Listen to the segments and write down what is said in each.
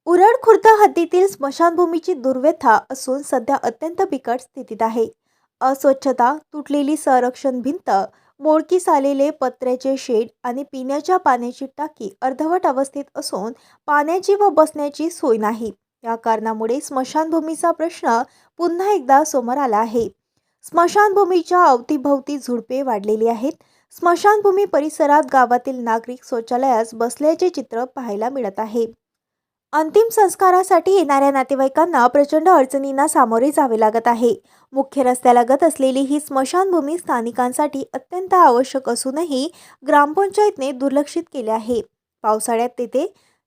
उरण खुर्द हद्दीतील स्मशानभूमीची दुर्व्यथा असून सध्या अत्यंत बिकट स्थितीत आहे. अस्वच्छता, तुटलेली संरक्षण भिंत, मोडकीस आलेले पत्र्याचे शेड आणि पिण्याच्या पाण्याची टाकी अर्धवट अवस्थेत असून पाण्याची व बसण्याची सोय नाही. या कारणामुळे स्मशानभूमीचा प्रश्न पुन्हा एकदा समोर आला आहे. स्मशानभूमीच्या अवतीभवती झुडपे वाढलेली आहेत. स्मशानभूमी परिसरात गावातील नागरिक शौचालयास बसल्याचे चित्र पाहायला मिळत आहे. अंतिम संस्कारासाठी येणाऱ्या नातेवाईकांना प्रचंड अडचणींना सामोरे जावे लागत आहे. मुख्य रस्त्यालगत असलेली ही स्मशानभूमी स्थानिकांसाठी अत्यंत आवश्यक असूनही ग्रामपंचायतने दुर्लक्षित केले आहे. पावसाळ्यात तेथे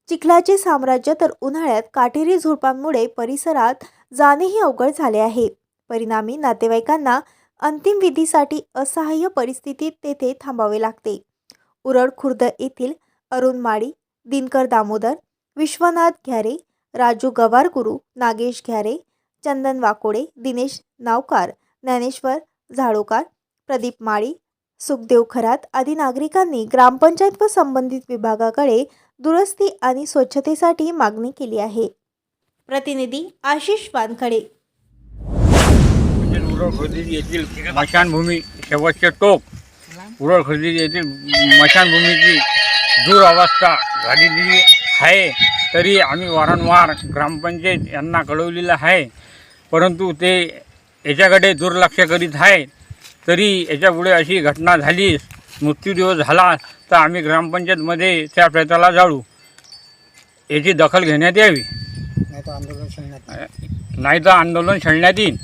चिखलाचे साम्राज्य तर उन्हाळ्यात काटेरी झुडपांमुळे परिसरात जाणेही अवघड झाले आहे. परिणामी नातेवाईकांना अंतिम विधीसाठी असहाय्य परिस्थितीत तेथे थांबावे लागते. उरण खुर्द येथील अरुण माळी, दिनकर दामोदर, विश्वनाथ घ्यारे, राजू गवारगुरू, नागेश घ्यारे, चंदन वाकोडे, दिनेश नावकार, ज्ञानेश्वर झाडोकार, प्रदीप माळी, सुखदेव खरात आदी नागरिकांनी ग्रामपंचायत व संबंधित विभागाकडे दुरुस्ती आणि स्वच्छतेसाठी मागणी केली आहे. प्रतिनिधी आशिष वानखडे. उरण खुर्द येथील स्मशानभूमी शेवटचे टोक. उरण खुर्द येथील स्मशानभूमीची दुरवस्था झालेली आहे. तरी आम्ही वारंवार ग्रामपंचायत यांना कळवलेलं आहे, परंतु ते याच्याकडे दुर्लक्ष करीत आहे. तरी याच्यापुढे अशी घटना झाली, मृत्यूदिवस झाला तर आम्ही ग्रामपंचायतमध्ये त्या प्रयत्नाला जाळू. याची दखल घेण्यात यावी, नाही तर आंदोलन छेडण्यात येईल.